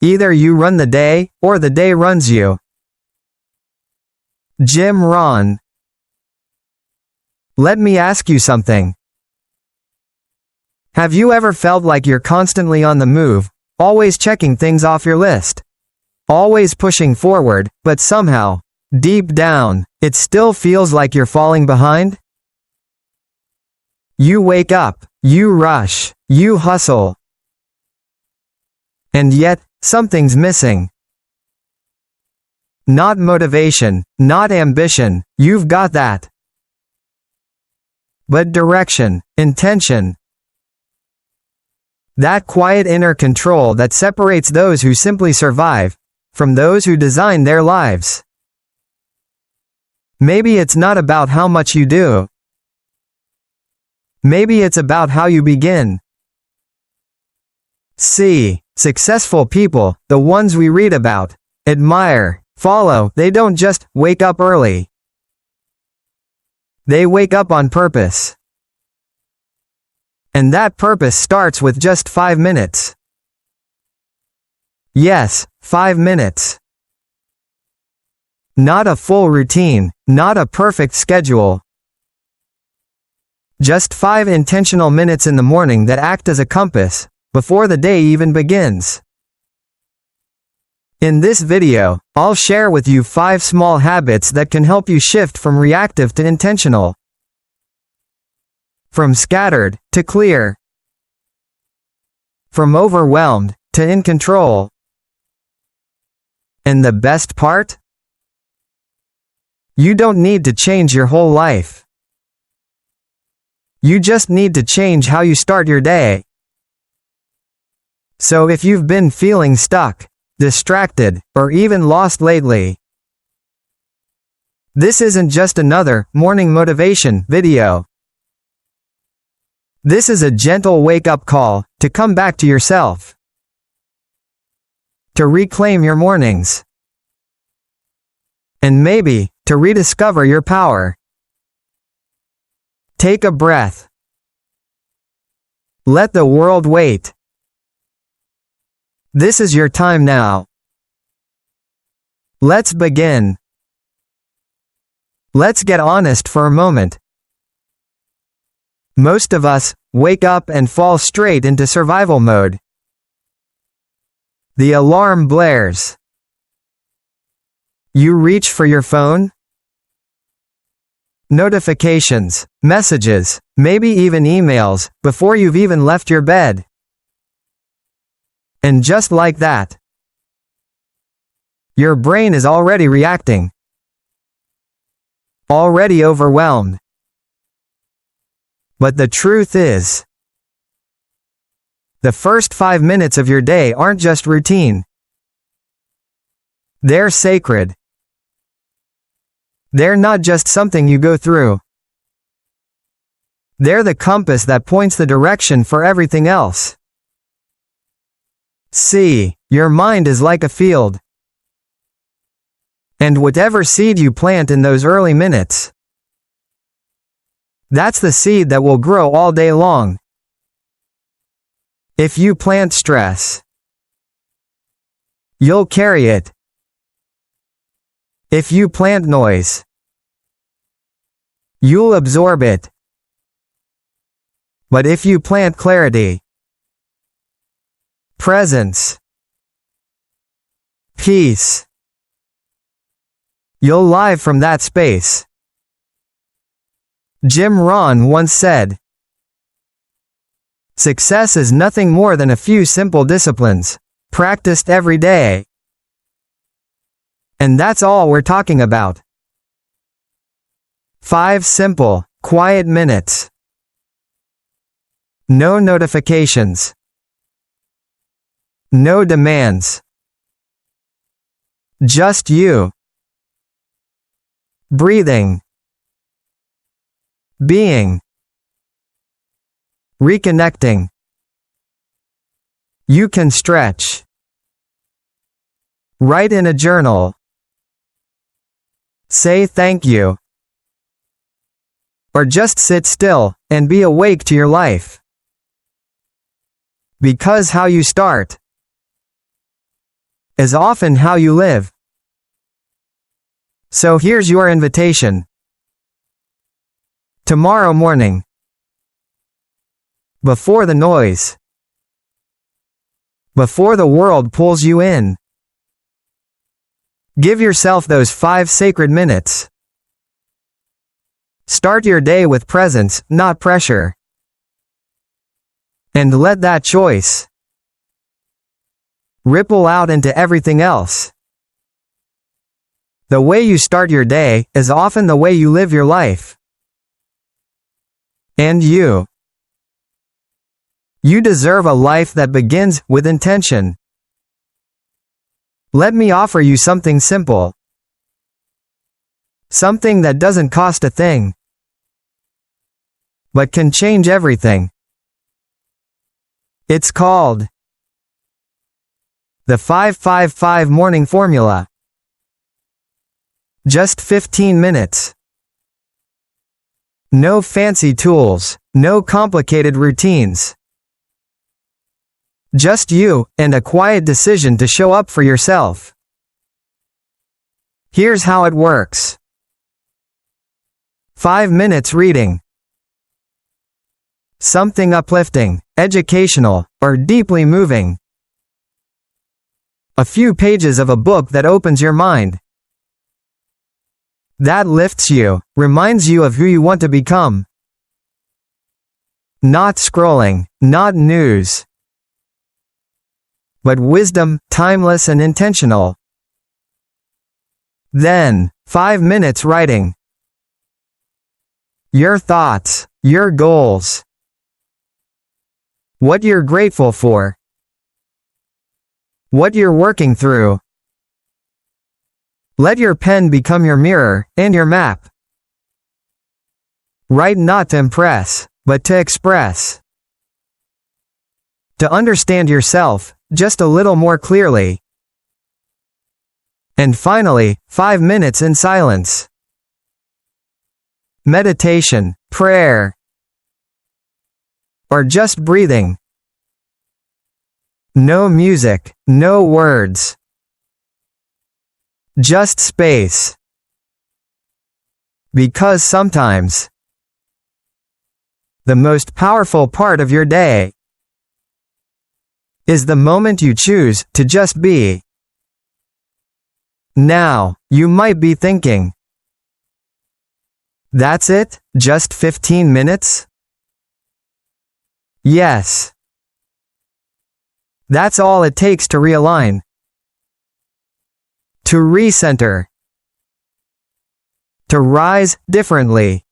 Either you run the day, or the day runs you. Jim Rohn. Let me ask you something. Have you ever felt like you're constantly on the move, always checking things off your list? Always pushing forward, but somehow, deep down, it still feels like you're falling behind? You wake up, you rush, you hustle. And yet, something's missing. Not motivation, not ambition, you've got that. But direction, intention. That quiet inner control that separates those who simply survive from those who design their lives. Maybe it's not about how much you do. Maybe it's about how you begin. See, successful people, the ones we read about, admire, follow, they don't just wake up early. They wake up on purpose. And that purpose starts with just 5 minutes. Yes, 5 minutes. Not a full routine, not a perfect schedule. Just 5 intentional minutes in the morning that act as a compass, before the day even begins. In this video, I'll share with you 5 small habits that can help you shift from reactive to intentional. From scattered to clear. From overwhelmed to in control. And the best part? You don't need to change your whole life. You just need to change how you start your day. So if you've been feeling stuck, distracted, or even lost lately, this isn't just another morning motivation video. This is a gentle wake-up call to come back to yourself. To reclaim your mornings. And maybe, to rediscover your power. Take a breath. Let the world wait. This is your time now. Let's begin. Let's get honest for a moment. Most of us wake up and fall straight into survival mode. The alarm blares. You reach for your phone? Notifications, messages, maybe even emails, before you've even left your bed. And just like that, your brain is already reacting. Already overwhelmed. But the truth is, the first 5 minutes of your day aren't just routine. They're sacred. They're not just something you go through. They're the compass that points the direction for everything else. See, your mind is like a field. And whatever seed you plant in those early minutes, that's the seed that will grow all day long. If you plant stress, you'll carry it. If you plant noise, you'll absorb it. But if you plant clarity, presence, peace, you'll live from that space. Jim Rohn once said, "Success is nothing more than a few simple disciplines, practiced every day." And that's all we're talking about. 5 simple, quiet minutes. No notifications. No demands. Just you. Breathing. Being. Reconnecting. You can stretch. Write in a journal. Say thank you. Or just sit still and be awake to your life. Because how you start is often how you live. So here's your invitation. Tomorrow morning. Before the noise. Before the world pulls you in. Give yourself those 5 sacred minutes. Start your day with presence, not pressure. And let that choice ripple out into everything else. The way you start your day is often the way you live your life. And you deserve a life that begins with intention. Let me offer you something simple. Something that doesn't cost a thing, but can change everything. It's called the 5-5-5 morning formula. Just 15 minutes. No fancy tools, no complicated routines. Just you, and a quiet decision to show up for yourself. Here's how it works. 5 minutes reading. Something uplifting, educational, or deeply moving. A few pages of a book that opens your mind. That lifts you, reminds you of who you want to become. Not scrolling, not news, but wisdom, timeless and intentional. Then, 5 minutes writing. Your thoughts, your goals. What you're grateful for. What you're working through. Let your pen become your mirror, and your map. Write not to impress, but to express. To understand yourself, just a little more clearly. And finally, 5 minutes in silence. Meditation, prayer, or just breathing. No music, no words. Just space. Because sometimes, the most powerful part of your day is the moment you choose to just be. Now, you might be thinking, that's it, just 15 minutes? Yes. That's all it takes to realign. To recenter. To rise differently.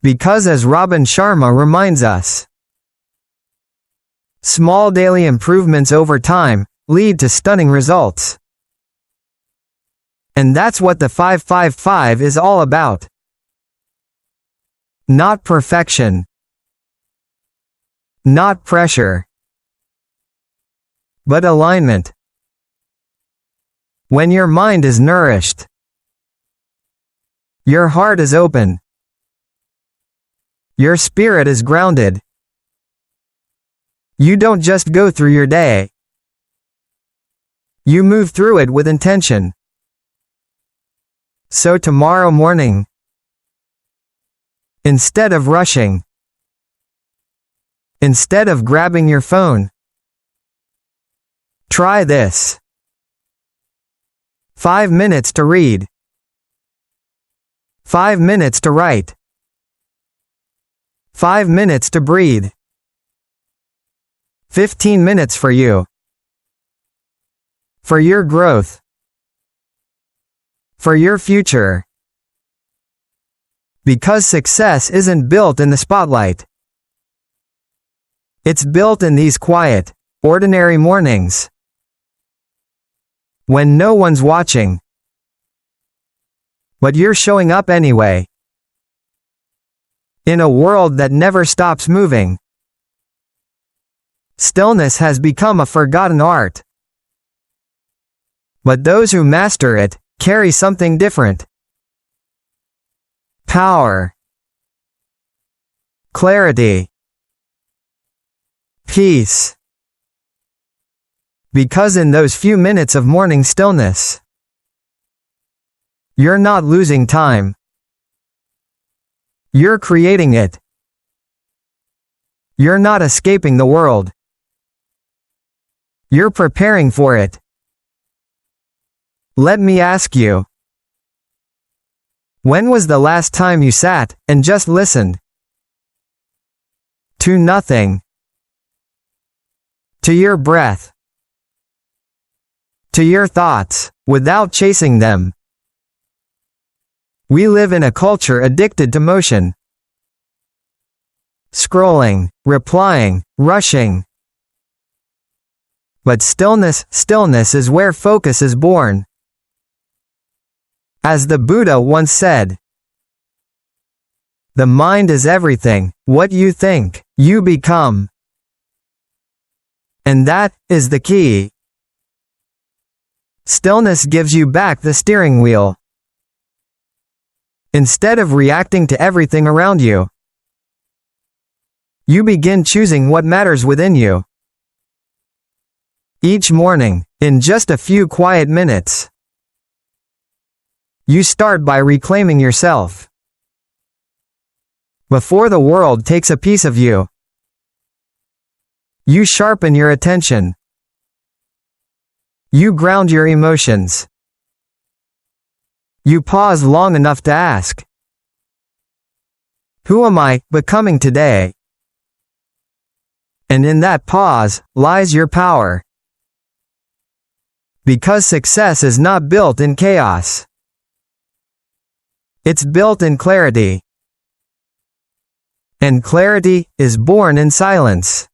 Because as Robin Sharma reminds us, small daily improvements over time lead to stunning results. And that's what the 5-5-5 is all about. Not perfection. Not pressure. But alignment. When your mind is nourished, your heart is open, your spirit is grounded, you don't just go through your day. You move through it with intention. So tomorrow morning, instead of rushing, instead of grabbing your phone, try this. 5 minutes to read. 5 minutes to write. 5 minutes to breathe. 15 minutes for you. For your growth. For your future. Because success isn't built in the spotlight. It's built in these quiet, ordinary mornings. When no one's watching. But you're showing up anyway. In a world that never stops moving. Stillness has become a forgotten art. But those who master it carry something different. Power. Clarity. Peace. Because in those few minutes of morning stillness, you're not losing time. You're creating it. You're not escaping the world. You're preparing for it. Let me ask you, when was the last time you sat and just listened? To nothing. To your breath. To your thoughts, without chasing them. We live in a culture addicted to motion. Scrolling, replying, rushing. But stillness is where focus is born. As the Buddha once said, the mind is everything. What you think, you become. And that is the key. Stillness gives you back the steering wheel. Instead of reacting to everything around you, you begin choosing what matters within you. Each morning, in just a few quiet minutes, you start by reclaiming yourself. Before the world takes a piece of you, you sharpen your attention. You ground your emotions. You pause long enough to ask, who am I becoming today? And in that pause lies your power. Because success is not built in chaos. It's built in clarity. And clarity is born in silence.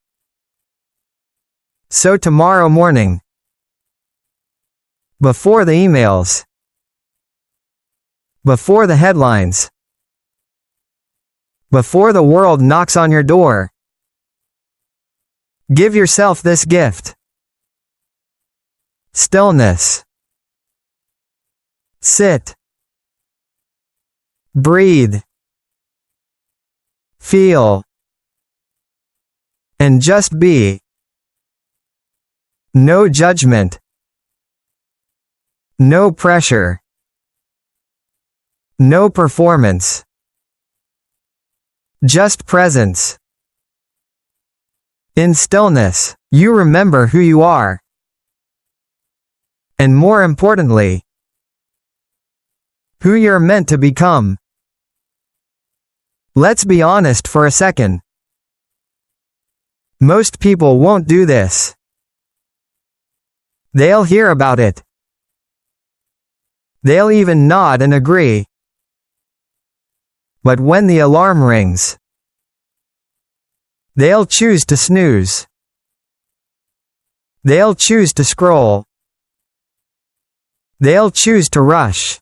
So tomorrow morning, before the emails, before the headlines, before the world knocks on your door, give yourself this gift. Stillness. Sit. Breathe. Feel. And just be. No judgment. No pressure. No performance. Just presence. In stillness, you remember who you are. And more importantly, who you're meant to become. Let's be honest for a second. Most people won't do this. They'll hear about it. They'll even nod and agree. But when the alarm rings, they'll choose to snooze. They'll choose to scroll. They'll choose to rush.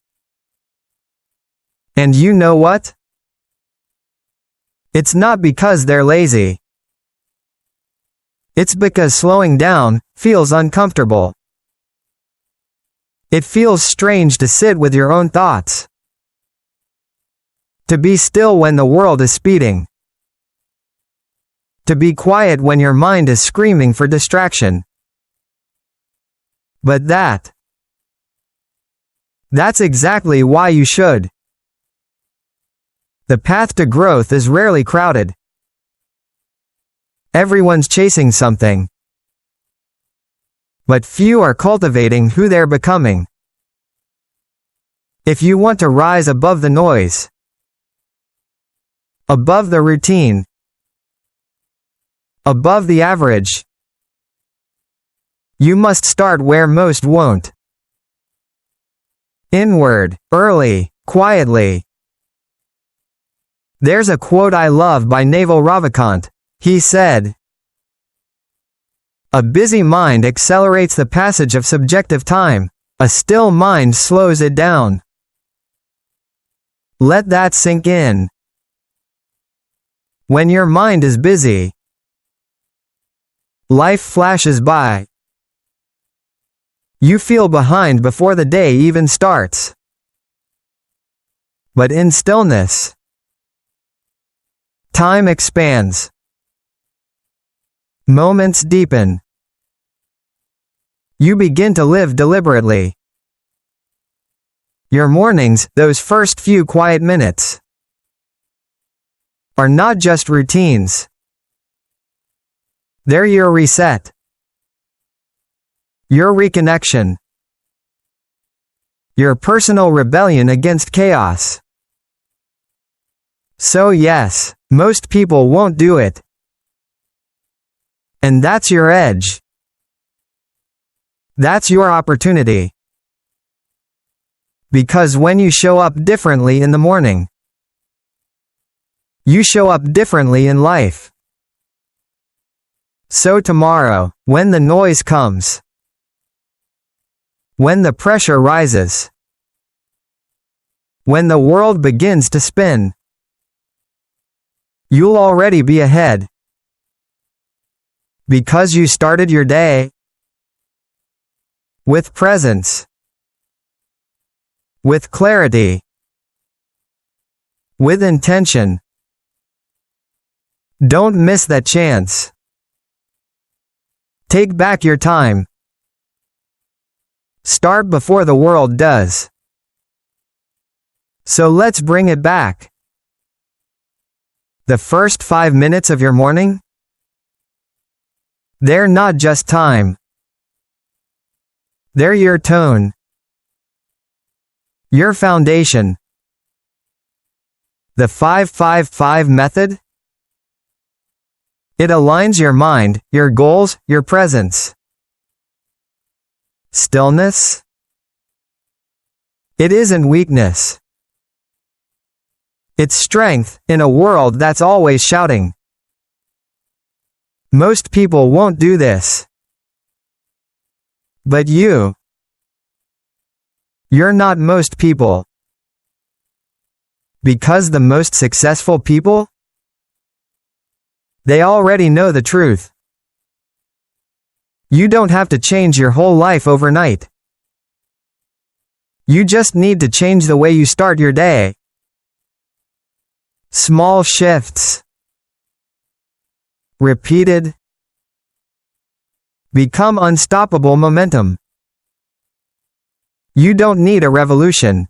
And you know what? It's not because they're lazy. It's because slowing down feels uncomfortable. It feels strange to sit with your own thoughts. To be still when the world is speeding. To be quiet when your mind is screaming for distraction. But that's exactly why you should. The path to growth is rarely crowded. Everyone's chasing something. But few are cultivating who they're becoming. If you want to rise above the noise, above the routine, above the average, you must start where most won't. Inward, early, quietly. There's a quote I love by Naval Ravikant. He said, "A busy mind accelerates the passage of subjective time. A still mind slows it down." Let that sink in. When your mind is busy, life flashes by. You feel behind before the day even starts. But in stillness, time expands. Moments deepen. You begin to live deliberately. Your mornings, those first few quiet minutes, are not just routines. They're your reset. Your reconnection. Your personal rebellion against chaos. So yes, most people won't do it. And that's your edge. That's your opportunity. Because when you show up differently in the morning, you show up differently in life. So tomorrow, when the noise comes, when the pressure rises, when the world begins to spin, you'll already be ahead. Because you started your day with presence, with clarity, with intention. Don't miss that chance. Take back your time. Start before the world does. So let's bring it back. The first 5 minutes of your morning? They're not just time. They're your tone. Your foundation. The 5-5-5 method? It aligns your mind, your goals, your presence. Stillness? It isn't weakness. It's strength, in a world that's always shouting. Most people won't do this. But you're not most people. Because the most successful people? They already know the truth. You don't have to change your whole life overnight. You just need to change the way you start your day. Small shifts. Repeated. Become unstoppable momentum. You don't need a revolution.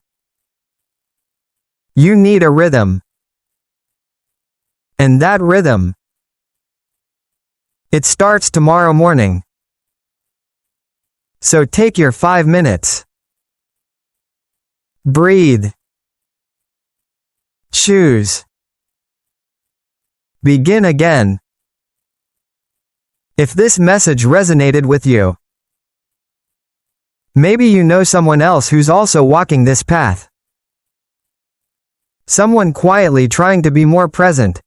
You need a rhythm. And that rhythm, it starts tomorrow morning. So take your 5 minutes. Breathe. Choose. Begin again. If this message resonated with you, maybe you know someone else who's also walking this path. Someone quietly trying to be more present,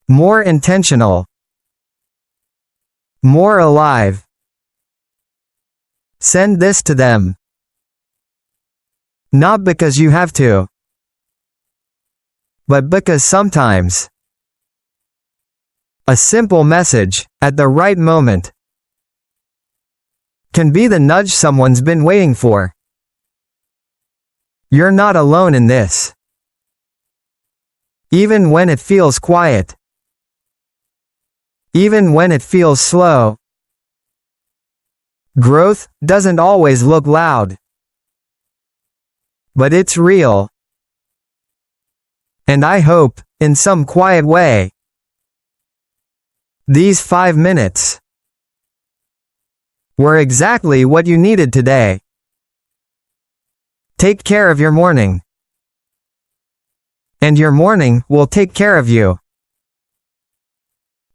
more intentional, more alive. Send this to them. Not because you have to, but because sometimes a simple message, at the right moment, can be the nudge someone's been waiting for. You're not alone in this. Even when it feels quiet. Even when it feels slow. Growth doesn't always look loud. But it's real. And I hope, in some quiet way, these 5 minutes were exactly what you needed today. Take care of your morning. And your morning will take care of you.